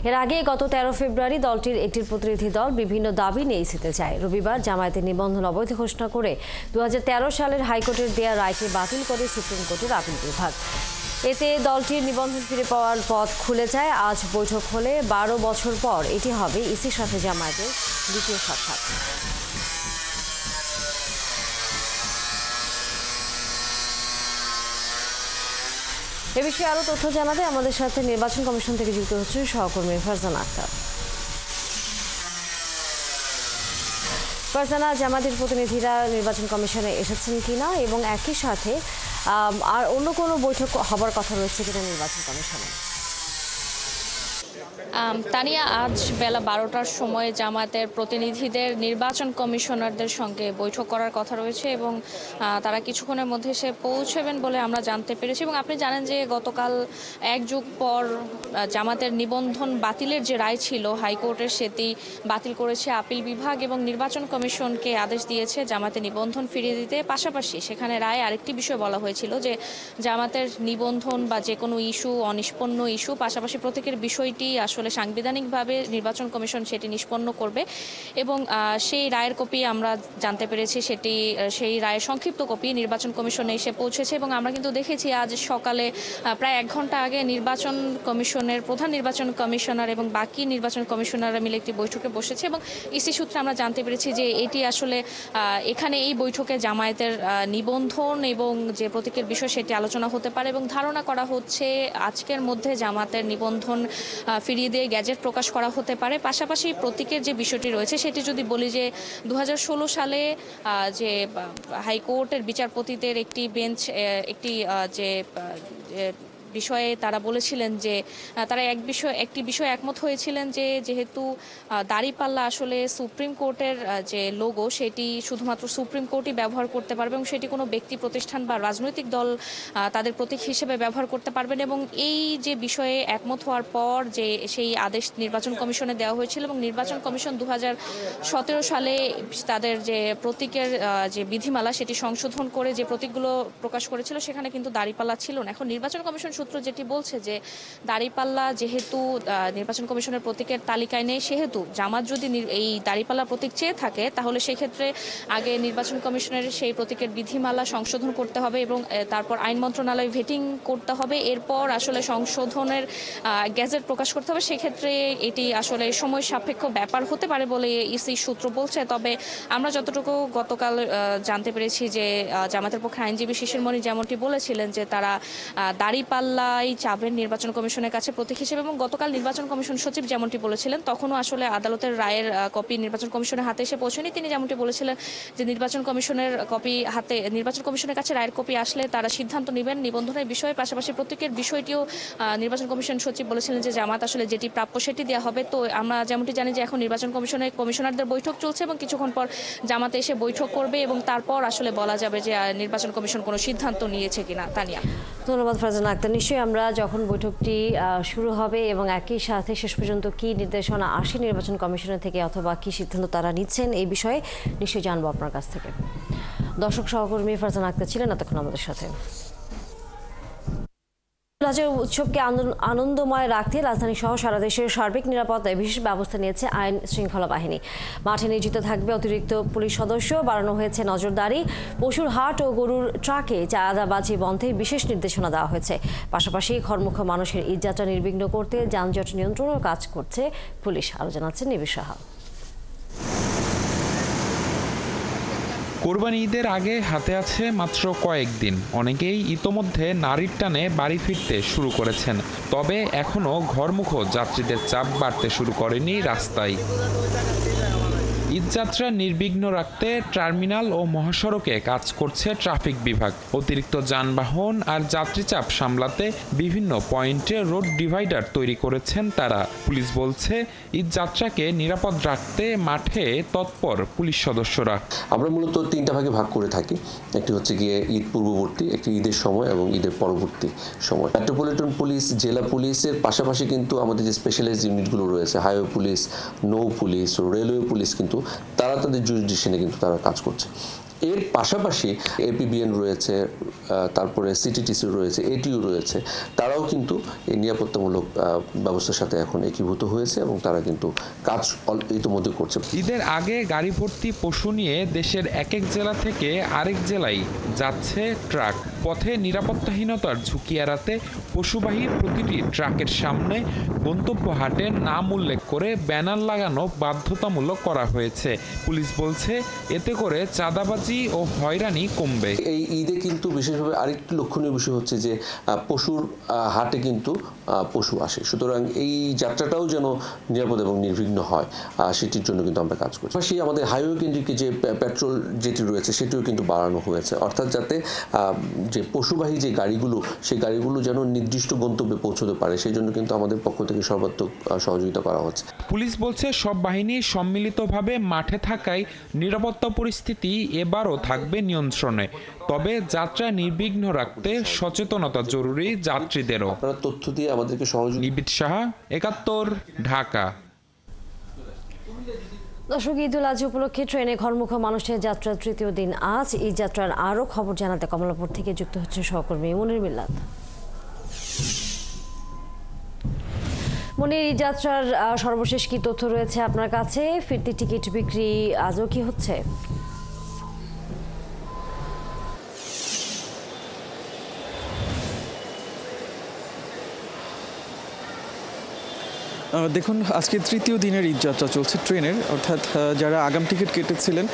এর আগে গত 13 ফেব্রুয়ারি দলটির একটি প্রতিনিধি দল বিভিন্ন দাবি নিয়ে ইসিতে যায়। রবিবার জামায়াতের নিবন্ধন অবৈধ ঘোষণা করে 2013 সালের হাইকোর্টের দেয়া রায়কে বাতিল করে সুপ্রিম কোর্টের আপিল বিভাগ। এতে দলটির নিবন্ধন ফিরে পাওয়ার পথ খুলে যায়। আজ বৈঠক হলে 12 বছর পর এটি হবে ইসির সাথে জামায়াতের দ্বিতীয় সাক্ষাৎ। এ বিষয়ে আরও তথ্য জানাতে আমাদের সাথে নির্বাচন কমিশন থেকে যুক্ত হচ্ছেন সহকর্মী ফারজানা আক্তার। ফারজানা, জামাতের প্রতিনিধিরা নির্বাচন কমিশনে এসেছেন কিনা এবং একই সাথে আর অন্য কোনো বৈঠক হবার কথা রয়েছে কিনা নির্বাচন কমিশনে? তানিয়া, আজ বেলা 12টার সময় জামাতের প্রতিনিধিদের নির্বাচন কমিশনারদের সঙ্গে বৈঠক করার কথা রয়েছে এবং তারা কিছুক্ষণের মধ্যে এসে পৌঁছবেন বলে আমরা জানতে পেরেছি। এবং আপনি জানেন যে গতকাল এক যুগ পর জামাতের নিবন্ধন বাতিলের যে রায় ছিল হাইকোর্টের, সেটি বাতিল করেছে আপিল বিভাগ এবং নির্বাচন কমিশনকে আদেশ দিয়েছে জামাতের নিবন্ধন ফিরিয়ে দিতে। পাশাপাশি সেখানে রায় আরেকটি বিষয় বলা হয়েছিল যে জামাতের নিবন্ধন বা যে কোনো ইস্যু, অনিষ্পন্ন ইস্যু, পাশাপাশি প্রত্যেকের বিষয়টি আসলে সাংবিধানিকভাবে নির্বাচন কমিশন সেটি নিষ্পন্ন করবে এবং সেই রায়ের কপি আমরা জানতে পেরেছি, সেই রায়ের সংক্ষিপ্ত কপি নির্বাচন কমিশনে এসে পৌঁছেছে। এবং আমরা কিন্তু দেখেছি আজ সকালে প্রায় 1 ঘন্টা আগে নির্বাচন কমিশনের প্রধান নির্বাচন কমিশনার এবং বাকি নির্বাচন কমিশনাররা মিলে একটি বৈঠকে বসেছে এবং ইসি সূত্রে আমরা জানতে পেরেছি যে এটি আসলে এখানে এই বৈঠকে জামায়াতের নিবন্ধন এবং যে প্রতীকের বিষয় সেটি আলোচনা হতে পারে এবং ধারণা করা হচ্ছে আজকের মধ্যে জামাতের নিবন্ধন ফিরিয়ে দিয়ে গ্যাজেট প্রকাশ করা হতে পারে। পাশাপাশি প্রতীকের যে বিষয়টি রয়েছে সেটি যদি বলি যে 2016 সালে যে হাইকোর্টের বিচারপতিদের একটি বেঞ্চ একটি যে বিষয়ে তারা বলেছিলেন যে তারা একটি বিষয় একমত হয়েছিলেন যে যেহেতু দাঁড়িপাল্লা আসলে সুপ্রিম কোর্টের যে লোগো সেটি শুধুমাত্র সুপ্রিম কোর্টই ব্যবহার করতে পারবে এবং সেটি কোনো ব্যক্তি প্রতিষ্ঠান বা রাজনৈতিক দল তাদের প্রতীক হিসেবে ব্যবহার করতে পারবেন। এবং এই যে বিষয়ে একমত হওয়ার পর যে সেই আদেশ নির্বাচন কমিশনে দেওয়া হয়েছিল এবং নির্বাচন কমিশন 2017 সালে তাদের যে প্রতীকের যে বিধিমালা সেটি সংশোধন করে যে প্রতীকগুলো প্রকাশ করেছিল সেখানে কিন্তু দাঁড়িপাল্লা ছিল না। এখন নির্বাচন কমিশন সূত্র যেটি বলছে যে দাঁড়িপাল্লা যেহেতু নির্বাচন কমিশনের প্রতীকের তালিকায় নেই, সেহেতু জামাত যদি এই দাঁড়িপাল্লা প্রতীক চেয়ে থাকে তাহলে সেক্ষেত্রে আগে নির্বাচন কমিশনের সেই প্রতীকের বিধিমালা সংশোধন করতে হবে এবং তারপর আইন মন্ত্রণালয় ভেটিং করতে হবে, এরপর আসলে সংশোধনের গ্যাজেট প্রকাশ করতে হবে। সেক্ষেত্রে এটি আসলে সময় সাপেক্ষ ব্যাপার হতে পারে বলে ইসি সূত্র বলছে। তবে আমরা যতটুকু গতকাল জানতে পেরেছি যে জামাতের পক্ষে আইনজীবী শিশির মনি যেমনটি বলেছিলেন যে তারা দাঁড়িপাল্লাই চাবেন নির্বাচন কমিশনের কাছে প্রতীক হিসেবে এবং গতকাল নির্বাচন কমিশন সচিব যেমনটি বলেছিলেন তখনও আসলে আদালতের রায়ের কপি নির্বাচন কমিশনের হাতে এসে পৌঁছেনি। তিনি যেমনটি বলেছিলেন যে নির্বাচন কমিশনের কাছে রায়ের কপি আসলে তারা সিদ্ধান্ত নেবেন নিবন্ধনের বিষয়ে। পাশাপাশি প্রত্যেকের বিষয়টিও নির্বাচন কমিশন সচিব বলেছিলেন যে জামাত আসলে যেটি প্রাপ্য সেটি দেওয়া হবে। তো আমরা যেমনটি জানি যে এখন নির্বাচন কমিশনের কমিশনারদের বৈঠক চলছে এবং কিছুক্ষণ পর জামাতে এসে বৈঠক করবে এবং তারপর আসলে বলা যাবে যে নির্বাচন কমিশন কোনো সিদ্ধান্ত নিয়েছে কিনা। তানিয়া, ধন্যবাদ ফারজানা আক্তার। নিশ্চয়ই আমরা যখন বৈঠকটি শুরু হবে এবং একই সাথে শেষ পর্যন্ত কি নির্দেশনা আসে নির্বাচন কমিশনের থেকে অথবা কি সিদ্ধান্ত তারা নিচ্ছেন এই বিষয়ে নিশ্চয়ই জানবো আপনার কাছ থেকে। দর্শক সহকর্মী ফারজানা আক্তার ছিলেন এতক্ষণ আমাদের সাথে। রাজ্যের উৎসবকে আনন্দময় রাখতে রাজধানী সহ সারা দেশের সার্বিক নিরাপত্তায় বিশেষ ব্যবস্থা নিয়েছে আইন শৃঙ্খলা বাহিনী। মাঠে নিয়োজিত থাকবে অতিরিক্ত পুলিশ সদস্য, বাড়ানো হয়েছে নজরদারি, পশুর হাট ও গরুর ট্রাকে চাঁদাবাজি বন্ধে বিশেষ নির্দেশনা দেওয়া হয়েছে। পাশাপাশি ঘরমুখ মানুষের ঈদযাত্রা নির্বিঘ্ন করতে যানজট নিয়ন্ত্রণের কাজ করছে পুলিশ। আরও জানাচ্ছেন নিবিড় সাহা। কোরবানি ঈদের আগে হাতে আছে মাত্র কয়েকদিন। অনেকেই ইতোমধ্যে নারীর টানে বাড়ি ফিরতে শুরু করেছেন, তবে এখনও ঘরমুখ যাত্রীদের চাপ বাড়তে শুরু করেনি রাস্তায়। ঈদযাত্রা নির্বিঘ্ন রাখতে টার্মিনাল ও মহাসড়কে কাজ করছে ট্রাফিক বিভাগ। অতিরিক্ত যানবাহন আর যাত্রীচাপ সামলাতে বিভিন্ন পয়েন্টে রোড ডিভাইডার তৈরি করেছেন তারা। পুলিশ বলছে ঈদযাত্রাকে নিরাপদ রাখতে মাঠে তৎপর পুলিশ সদস্যরা। আমরা মূলত 3টা ভাগে ভাগ করে থাকি। একটি হচ্ছে গিয়ে ঈদ পূর্ববর্তী, একটি ঈদের সময় এবং ঈদের পরবর্তী সময়। মেট্রোপলিটন পুলিশ, জেলা পুলিশের পাশাপাশি কিন্তু আমাদের যে স্পেশালাইজড ইউনিটগুলো রয়েছে, হাইওয়ে পুলিশ, নৌ পুলিশ, রেলওয়ে পুলিশ, কিন্তু তারা তাদের জুরিসডিকশনে কিন্তু তারা কাজ করছে। এর পাশাপাশি এপিবিএন রয়েছে, তারপরে সিটিটিসি রয়েছে, এটিইউ রয়েছে, তারাও কিন্তু এই নিরাপত্তামূলক ব্যবস্থার সাথে এখন একীভূত হয়েছে এবং তারা কিন্তু কাজ ইতিমধ্যে করছে। ঈদের আগে গাড়ি ভর্তি পশু নিয়ে দেশের এক এক জেলা থেকে আরেক জেলায় যাচ্ছে ট্রাক। পথে নিরাপত্তাহীনতার ঝুঁকি এড়াতে পশুবাহী প্রতিটি ট্রাকের সামনে গন্তব্য হাটের নাম উল্লেখ করে ব্যানার লাগানো বাধ্যতামূলক করা হয়েছে। পুলিশ বলছে এতে করে চাঁদাবাজি ভোগান্তি ও হয়রানি কমবে। এই ঈদে কিন্তু বিশেষভাবে আরেকটি লক্ষণীয় বিষয় হচ্ছে যে পশুর হাটে কিন্তু পশু আসে, সুতরাং এই যাত্রাটাও যেন নিরাপদ এবং নির্বিঘ্ন হয় সেটির জন্য কিন্তু আমরা কাজ করছি। পাশাপাশি আমাদের হাইওয়ে কেন্দ্রিক যে পেট্রোল যেটি রয়েছে সেটিও কিন্তু বাড়ানো হয়েছে, অর্থাৎ যাতে যে পশুবাহী যে গাড়িগুলো সেই গাড়িগুলো যেন নির্দিষ্ট গন্তব্যে পৌঁছতে পারে সেই জন্য কিন্তু আমাদের পক্ষ থেকে সর্বাত্মক সহযোগিতা করা হচ্ছে। পুলিশ বলছে সব বাহিনী সম্মিলিতভাবে মাঠে থাকায় নিরাপত্তা পরিস্থিতি এবারও থাকবে নিয়ন্ত্রণে, তবে যাত্রা নির্বিঘ্ন রাখতে সচেতনতা জরুরি যাত্রীদেরও। তথ্য দিয়ে আমাদেরকে সহযোগিতা। নিবিদ সাহা, ৭১, ঢাকা। দর্শক, ঈদুল আজহা উপলক্ষে ট্রেনে ঘরমুখো মানুষের যাত্রার তৃতীয় দিন আজ। এই যাত্রার আরও খবর জানাতে কমলাপুর থেকে যুক্ত হচ্ছে সহকর্মী মনির মিল্লাত। মনির, এই যাত্রার সর্বশেষ কি তথ্য রয়েছে আপনার কাছে? ফিরতি টিকিট বিক্রি আজও কি হচ্ছে? দেখুন, আজকে তৃতীয় দিনের ঈদযাত্রা চলছে ট্রেনের, অর্থাৎ যারা আগাম টিকিট কেটেছিলেন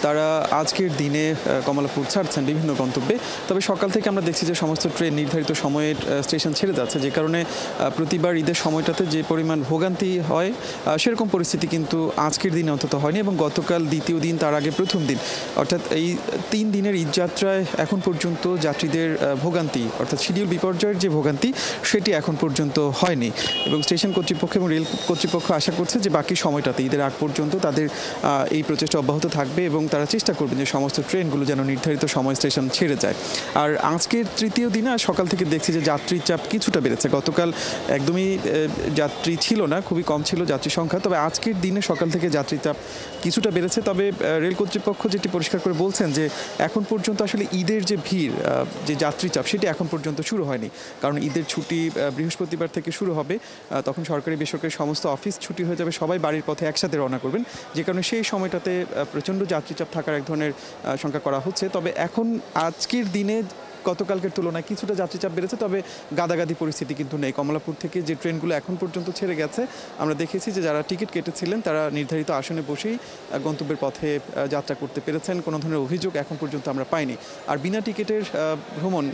তারা আজকের দিনে কমলাপুর ছাড়ছেন বিভিন্ন গন্তব্যে। তবে সকাল থেকে আমরা দেখছি যে সমস্ত ট্রেন নির্ধারিত সময়ে স্টেশন ছেড়ে যাচ্ছে, যে কারণে প্রতিবার ঈদের সময়টাতে যে পরিমাণ ভোগান্তি হয় সেরকম পরিস্থিতি কিন্তু আজকের দিনে অন্তত হয়নি, এবং গতকাল দ্বিতীয় দিন, তার আগে প্রথম দিন, অর্থাৎ এই 3 দিনের ঈদযাত্রায় এখন পর্যন্ত যাত্রীদের ভোগান্তি, অর্থাৎ শিডিউল বিপর্যয়ের যে ভোগান্তি সেটি এখন পর্যন্ত হয়নি। এবং স্টেশন কর্তৃপক্ষ এবং রেল কর্তৃপক্ষ আশা করছে যে বাকি সময়টাতে ঈদের আগ পর্যন্ত তাদের এই প্রচেষ্টা অব্যাহত থাকবে এবং তারা চেষ্টা করবেন যে সমস্ত ট্রেনগুলো যেন নির্ধারিত সময় স্টেশন ছেড়ে যায়। আর আজকের তৃতীয় দিনে সকাল থেকে দেখছি যে যাত্রীর চাপ কিছুটা বেড়েছে। গতকাল একদমই যাত্রী ছিল না, খুবই কম ছিল যাত্রী সংখ্যা, তবে আজকের দিনে সকাল থেকে যাত্রীর চাপ কিছুটা বেড়েছে। তবে রেল কর্তৃপক্ষ যেটি পরিষ্কার করে বলছেন যে এখন পর্যন্ত আসলে ঈদের যে ভিড়, যে যাত্রী চাপ, সেটি এখন পর্যন্ত শুরু হয়নি, কারণ ঈদের ছুটি বৃহস্পতিবার থেকে শুরু হবে, তখন সরকারি বেসরকারি সমস্ত অফিস ছুটি হয়ে যাবে, সবাই বাড়ির পথে একসাথে রওনা করবেন, যে কারণে সেই সময়টাতে প্রচণ্ড যাত্রীচাপ থাকার এক ধরনের শঙ্কা করা হচ্ছে। তবে এখন আজকের দিনে গতকালকের তুলনায় কিছুটা যাত্রীচাপ বেড়েছে, তবে গাদাগাদি পরিস্থিতি কিন্তু নেই। কমলাপুর থেকে যে ট্রেনগুলো এখন পর্যন্ত ছেড়ে গেছে, আমরা দেখেছি যে যারা টিকিট কেটেছিলেন তারা নির্ধারিত আসনে বসেই গন্তব্যের পথে যাত্রা করতে পেরেছেন, কোনো ধরনের অভিযোগ এখন পর্যন্ত আমরা পাইনি। আর বিনা টিকিটের ভ্রমণ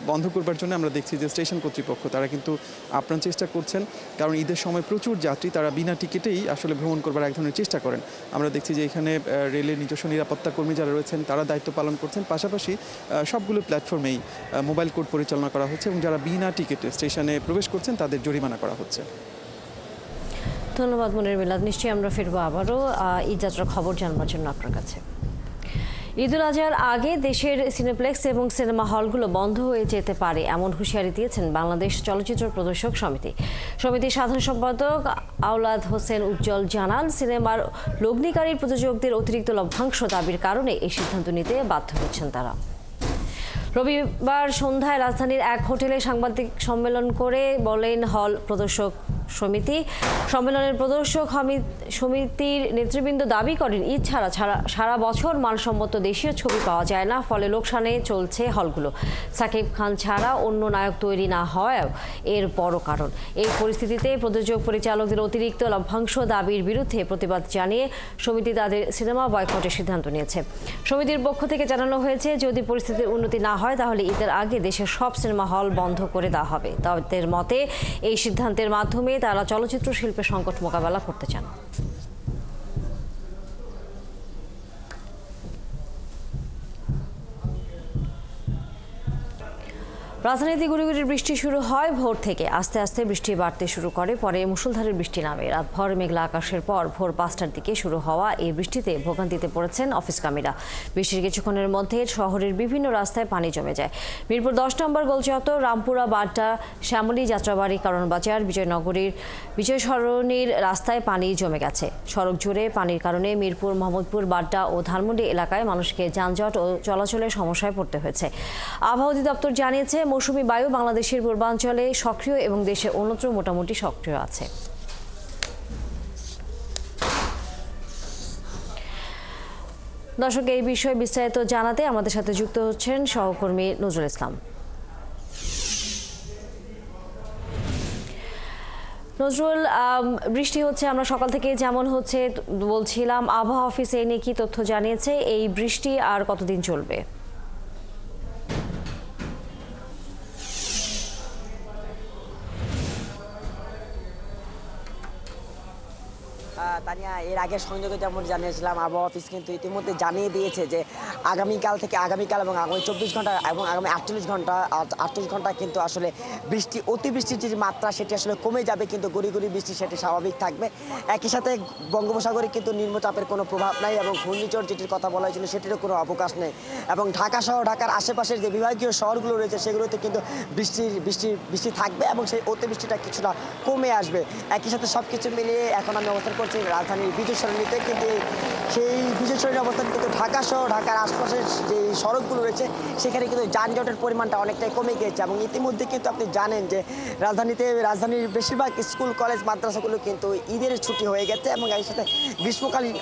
বন্ধ করবার জন্য আমরা দেখছি যে স্টেশন কর্তৃপক্ষ তারা কিন্তু আপ্রাণ চেষ্টা করছেন, কারণ ঈদের সময় প্রচুর যাত্রী তারা বিনা টিকিটেই আসলে ভ্রমণ করবার এক ধরনের চেষ্টা করেন। আমরা দেখছি যে এখানে রেলের নিজস্ব নিরাপত্তা কর্মী যারা রয়েছেন তারা দায়িত্ব পালন করছেন, পাশাপাশি সবগুলো প্ল্যাটফর্মেই মোবাইল কোড পরিচালনা করা হচ্ছে এবং যারা বিনা টিকিটে স্টেশনে প্রবেশ করছেন তাদের জরিমানা করা হচ্ছে। ধন্যবাদ মনির মিল্লাত। নিশ্চয়ই আমরা ফিরবো আবারও ঈদ যাত্রার খবর জানবার জন্য আপনার কাছে। ঈদুল আজহার আগে দেশের সিনেপ্লেক্স এবং সিনেমা হলগুলো বন্ধ হয়ে যেতে পারে এমন হুঁশিয়ারি দিয়েছেন বাংলাদেশ চলচ্চিত্র প্রদর্শক সমিতি। সমিতির সাধারণ সম্পাদক আওলাদ হোসেন উজ্জ্বল জানান, সিনেমার লগ্নিকারী প্রযোজকদের অতিরিক্ত লভ্যাংশ দাবির কারণে এই সিদ্ধান্ত নিতে বাধ্য হচ্ছেন তারা। রবিবার সন্ধ্যায় রাজধানীর এক হোটেলে সাংবাদিক সম্মেলন করে বলেন হল প্রদর্শক সমিতি। সম্মেলনের প্রদর্শক সমিতির নেতৃবৃন্দ দাবি করেন, ঈদ ছাড়া সারা বছর মানসম্মত দেশীয় ছবি পাওয়া যায় না, ফলে লোকসানে চলছে হলগুলো। সাকিব খান ছাড়া অন্য নায়ক তৈরি না হওয়াও এর বড় কারণ। এই পরিস্থিতিতে প্রযোজক পরিচালকদের অতিরিক্ত লভ্যাংশ দাবির বিরুদ্ধে প্রতিবাদ জানিয়ে সমিতি তাদের সিনেমা বয়কটের সিদ্ধান্ত নিয়েছে। সমিতির পক্ষ থেকে জানানো হয়েছে, যদি পরিস্থিতির উন্নতি না হয় তাহলে ঈদের আগে দেশের সব সিনেমা হল বন্ধ করে দেওয়া হবে। তাদের মতে এই সিদ্ধান্তের মাধ্যমে তারা চলচ্চিত্র শিল্পের সংকট মোকাবেলা করতে চান। রাজধানীতে গুড়িগুড়ির বৃষ্টি শুরু হয় ভোর থেকে, আস্তে আস্তে বৃষ্টি বাড়তে শুরু করে, পরে মুষলধারে বৃষ্টি নামে। রাতভর মেঘলা আকাশের পর ভোর 5টার দিকে শুরু হওয়া এই বৃষ্টিতে ভোগান্তিতে পড়েছেন অফিসকামীরা। বৃষ্টির কিছুক্ষণের মধ্যে শহরের বিভিন্ন রাস্তায় পানি জমে যায়। মিরপুর 10 নম্বর গোলচত্বর, রামপুরা, বাড্ডা, শ্যামলী, যাত্রাবাড়ি, কারণবাজার, বিজয়নগরীর বিজয় সরণির রাস্তায় পানি জমে গেছে। সড়ক জুড়ে পানির কারণে মিরপুর, মোহাম্মদপুর, বাড্ডা ও ধানমন্ডি এলাকায় মানুষকে যানজট ও চলাচলের সমস্যায় পড়তে হয়েছে। আবহাওয়া অধিদপ্তর জানিয়েছে, মৌসুমী বায়ু বাংলাদেশের পূর্বাঞ্চলে সক্রিয় এবং দেশের অন্যত্র মোটামুটি সক্রিয় আছে। দর্শক, এই বিষয়ে বিস্তারিত জানাতে আমাদের সাথে যুক্ত হচ্ছেন সহকর্মী নজরুল ইসলাম। নজরুল, বৃষ্টি হচ্ছে, আমরা সকাল থেকে যেমন হচ্ছে বলছিলাম, আবহাওয়া অফিস এই নিয়ে কি তথ্য জানিয়েছে? এই বৃষ্টি আর কতদিন চলবে? তানিয়া, এর আগে সংযোগে যেমন জানিয়েছিলাম, আবহাওয়া অফিস কিন্তু ইতিমধ্যে জানিয়ে দিয়েছে যে আগামীকাল এবং আগামী 24 ঘন্টা এবং আগামী 48 ঘন্টা কিন্তু আসলে অতিবৃষ্টির যে মাত্রা সেটি আসলে কমে যাবে, কিন্তু গুড়ি বৃষ্টি সেটি স্বাভাবিক থাকবে। একই সাথে বঙ্গোপসাগরে কিন্তু নিম্নচাপের কোনো প্রভাব নাই এবং ঘূর্ণিঝড় যেটির কথা বলা হয়েছিল সেটিরও কোনো অবকাশ নেই। এবং ঢাকা সহ ঢাকার আশেপাশের যে বিভাগীয় শহরগুলো রয়েছে সেগুলোতে কিন্তু বৃষ্টি থাকবে এবং সেই অতিবৃষ্টিটা কিছুটা কমে আসবে। একই সাথে সব কিছু মিলিয়ে এখন আমি অবস্থান করছি রাজধানীর বিজয় সরণিতে, কিন্তু সেই বিজয় সরণির অবস্থান কিন্তু ঢাকা সহ ঢাকার আশপাশের যে সড়কগুলো রয়েছে সেখানে কিন্তু যানজটের পরিমাণটা অনেকটাই কমে গিয়েছে। এবং ইতিমধ্যে কিন্তু আপনি জানেন যে রাজধানীর বেশিরভাগ স্কুল কলেজ মাদ্রাসাগুলো কিন্তু ঈদের ছুটি হয়ে গেছে এবং এর সাথে গ্রীষ্মকালীন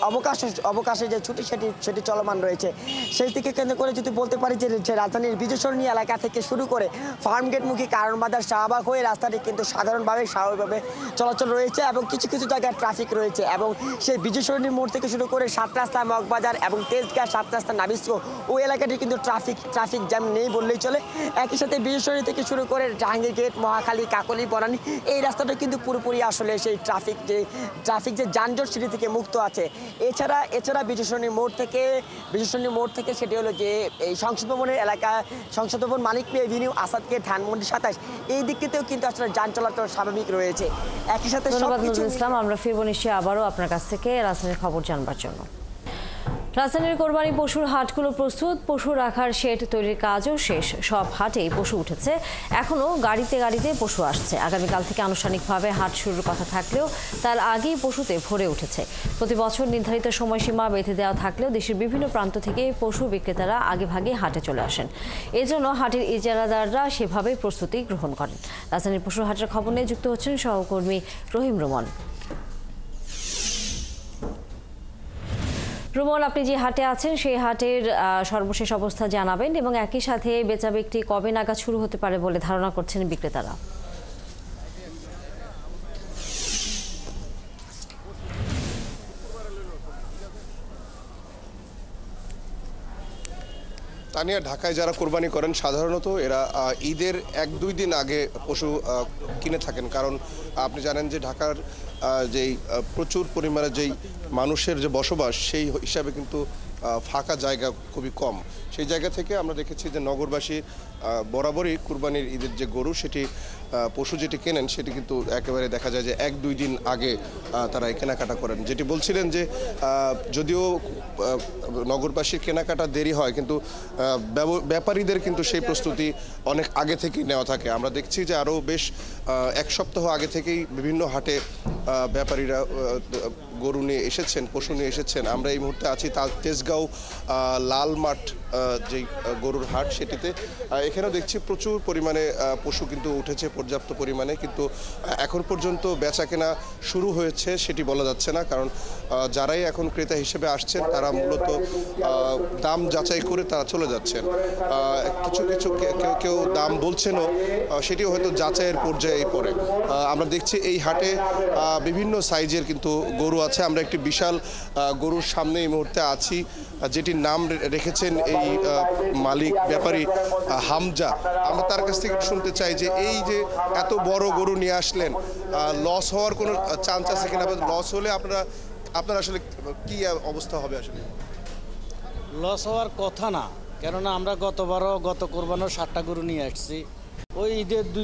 অবকাশে যে ছুটি সেটি চলমান রয়েছে। সেই থেকে কেন্দ্র করে যদি বলতে পারি যে রাজধানীর বিজয় সরণি এলাকা থেকে শুরু করে ফার্মগেটমুখী কারণ বাজার শাহবাগ হয়ে রাস্তাটি কিন্তু সাধারণভাবে স্বাভাবিকভাবে চলাচল রয়েছে এবং কিছু জায়গায় ট্রাফিক রয়েছে। এবং সেই বিজয় সরণির মোড় থেকে শুরু করে সাত রাস্তা মগবাজার এবং তেজগাঁ সাত রাস্তা নাবিস্কো ওই এলাকাটি কিন্তু ট্রাফিক জ্যাম নেই বললেই চলে। একই সাথে বিজয় সরণি থেকে শুরু করে জাহাঙ্গীর গেট, মহাখালী, কাকলি, বনানী এই রাস্তাটা কিন্তু পুরোপুরি আসলে সেই ট্রাফিক যে যানজট সেটি থেকে মুক্ত আছে। এছাড়া বিজয় সরণির মোড় থেকে সেটি হলো যে এই সংসদ ভবনের এলাকা, সংসদ ভবন, মানিক পি এভিনিউ, আসাদকে, ধানমন্ডি 27 এই দিকটিতেও কিন্তু আসলে যান চলাচল স্বাভাবিক রয়েছে। একই সাথে ধন্যবাদ নজরুল ইসলাম। আমরা ফিরব নিশ্চয়ই আবারও আপনার কাছ থেকে রাজধানীর খবর জানবার জন্য। রাজধানীর কোরবানি পশুর হাটগুলো প্রস্তুত, পশু রাখার শেড তৈরির কাজও শেষ। সব হাটেই পশু উঠেছে, এখনও গাড়িতে পশু আসছে। আগামীকাল থেকে আনুষ্ঠানিকভাবে হাট শুরুর কথা থাকলেও তার আগেই পশুতে ভরে উঠেছে। প্রতি বছর নির্ধারিত সময়সীমা বেঁধে দেওয়া থাকলেও দেশের বিভিন্ন প্রান্ত থেকে পশু বিক্রেতারা আগেভাগে হাটে চলে আসেন। এজন্য হাটের ইজারাদাররা সেভাবেই প্রস্তুতি গ্রহণ করেন। রাজধানীর পশুর হাটের খবর নিয়ে যুক্ত হচ্ছেন সহকর্মী রহিম রুমন। রুমন, আপনি যে হাটে আছেন সেই হাটের সর্বশেষ অবস্থা জানাবেন এবং একই সাথে বেচা বিক্রি কবে নাগাদ শুরু হতে পারে বলে ধারণা করছেন বিক্রেতারা? তানিয়া, ঢাকায় যারা কোরবানি করেন সাধারণত এরা ঈদের 1-2 দিন আগে পশু কিনে থাকেন, কারণ আপনি জানেন যে ঢাকার যেই প্রচুর পরিমাণে যেই মানুষের যে বসবাস সেই হিসাবে কিন্তু ফাঁকা জায়গা খুবই কম। সেই জায়গা থেকে আমরা দেখেছি যে নগরবাসী বরাবরই কুরবানির ঈদের যে গরু সেটি পশু যেটি কেনেন সেটি কিন্তু একেবারে দেখা যায় যে 1-2 দিন আগে তারা কেনাকাটা করেন। যেটি বলছিলেন যে যদিও নগরবাসীর কেনাকাটা দেরি হয় কিন্তু ব্যাপারীদের কিন্তু সেই প্রস্তুতি অনেক আগে থেকেই নেওয়া থাকে। আমরা দেখছি যে আরও বেশ 1 সপ্তাহ আগে থেকেই বিভিন্ন হাটে ব্যাপারীরা গরু নিয়ে এসেছেন, পশু নিয়ে এসেছেন। আমরা এই মুহূর্তে আছি তেজগাঁও লালমাঠ যেই গরুর হাট সেটিতে। এখানেও দেখছি প্রচুর পরিমাণে পশু কিন্তু উঠেছে, পর্যাপ্ত পরিমাণে, কিন্তু এখন পর্যন্ত বেচা কেনা শুরু হয়েছে সেটি বলা যাচ্ছে না, কারণ যারাই এখন ক্রেতা হিসেবে আসছেন তারা মূলত দাম যাচাই করে তারা চলে যাচ্ছেন। কিছু কেউ দাম বলছেনও, সেটিও হয়তো যাচাইয়ের পর্যায়ে পড়ে। আমরা দেখছি এই হাটে বিভিন্ন সাইজের কিন্তু গরু আছে। আমরা একটি বিশাল গরুর সামনে এই মুহূর্তে আছি, যেটির নাম রেখেছেন এই মালিক ব্যাপারী হামজা। আমরা তার কাছ থেকে শুনতে চাই যে এই যে এত বড় গরু নিয়ে আসলেন, লস হওয়ার কোনো চান্স আছে কিনা? লস হলে আপনার আসলে কি অবস্থা হবে? আসলে লস হওয়ার কথা না, কেননা আমরা গত কোরবানির 7টা গরু নিয়ে আসছি। ওই ঈদের 2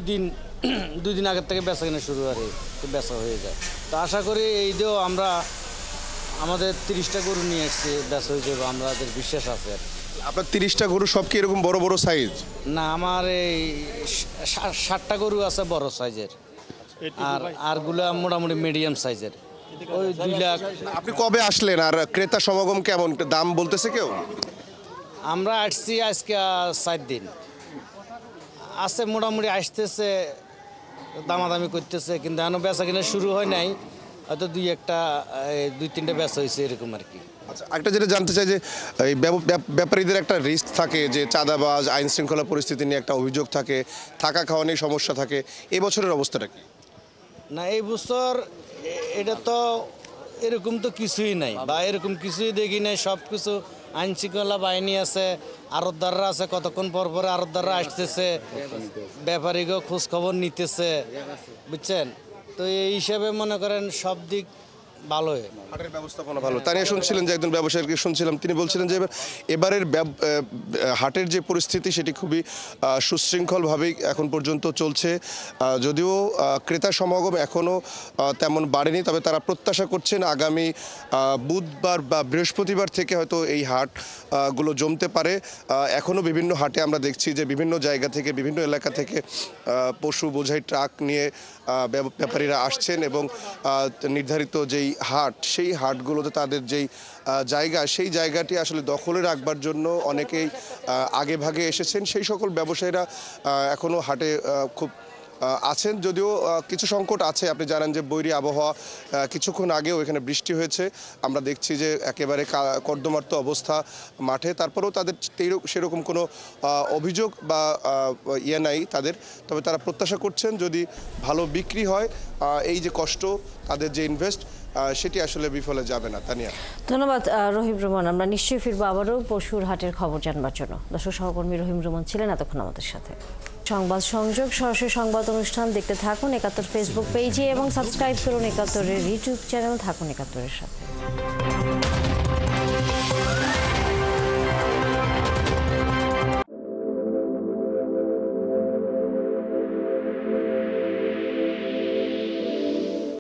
দিন আগের থেকে বেচা কেনা শুরু হয়, বেচা হয়ে যায়। তো আশা করি এই ঈদেও আমরা আমাদের 30টা গরু নিয়ে এসেছি, বেচা হয়ে যাবে, আমাদের বিশ্বাস আছে। আপনার 30টা গরু সব কি এরকম বড় বড় সাইজ? না, আমার এই 7টা গরু আছে বড় সাইজের, আর গুলা মোটামুটি মিডিয়াম সাইজের, ওই 2 লাখ। আপনি কবে আসলেন আর ক্রেতা সমাগম কেমন, দাম বলতেছে কেউ? আমরা আসছি আজকে 4 দিন আছে, মোটামুটি আসতেছে, দামাদামি করতেছে, কিন্তু এখনো বেচা কিনা শুরু হয় নাই। হয়তো 2-3টা বেচা হয়েছে এরকম আর কি। আচ্ছা, একটা যেটা জানতে চাই যে এই ব্যাপারীদের একটা রিস্ক থাকে যে চাঁদাবাজ, আইন শৃঙ্খলা পরিস্থিতি নিয়ে একটা অভিযোগ থাকে, থাকা খাওয়া নিয়ে সমস্যা থাকে, এবছরের অবস্থাটা কি? না এই বছর এটা তো এরকম তো কিছুই নাই বা এরকম কিছুই দেখি নাই। সব কিছু আইন শৃঙ্খলা বাহিনী আছে, আড়তদাররা আছে, কতক্ষণ পর পরে আড়তদাররা আসতেছে, ব্যাপারীকেও খোঁজ খবর নিতেছে, বুঝছেন। তো এই হিসাবে মনে করেন সব দিক ভালো। হাটের ব্যবস্থাপনা ভালো। তা নিয়ে শুনছিলেন যে একজন ব্যবসায়ীকে শুনছিলাম, তিনি বলছিলেন যে এবারের হাটের যে পরিস্থিতি সেটি খুবই সুশৃঙ্খলভাবেই এখন পর্যন্ত চলছে। যদিও ক্রেতা সমাগম এখনও তেমন বাড়েনি, তবে তারা প্রত্যাশা করছেন আগামী বুধবার বা বৃহস্পতিবার থেকে হয়তো এই হাটগুলো জমতে পারে। এখনও বিভিন্ন হাটে আমরা দেখছি যে বিভিন্ন জায়গা থেকে, বিভিন্ন এলাকা থেকে পশু বোঝাই ট্রাক নিয়ে ব্যাপারীরা আসছেন এবং নির্ধারিত যেই হাট, সেই হাটগুলোতে তাদের যেই জায়গা, সেই জায়গাটি আসলে দখলে রাখবার জন্য অনেকেই আগে ভাগে এসেছেন। সেই সকল ব্যবসায়ীরা এখনও হাটে খুব আছেন, যদিও কিছু সংকট আছে। আপনি জানেন যে বৈরী আবহাওয়া, কিছুক্ষণ আগেও এখানে বৃষ্টি হয়েছে, আমরা দেখছি যে একেবারে কর্দমাক্ত অবস্থা মাঠে। তারপরেও তাদের সেরকম কোনো অভিযোগ বা নাই তাদের। তবে তারা প্রত্যাশা করছেন যদি ভালো বিক্রি হয়, এই যে কষ্ট, তাদের যে ইনভেস্ট, সেটি আসলে বিফলে যাবে না। তানিয়া, ধন্যবাদ রহিম রোমান। আমরা নিশ্চয়ই ফিরবো আবারও পশুর হাটের খবর জানবার জন্য। দর্শক, সহকর্মী রহিম রোমান ছিলেন এতক্ষণ আমাদের সাথে। সংবাদ সংযোগ সরাসরি সংবাদ অনুষ্ঠান দেখতে থাকুন ৭১ ফেসবুক পেজে এবং সাবস্ক্রাইব করুন ৭১-এর ইউটিউব চ্যানেল। থাকুন ৭১-এর সাথে।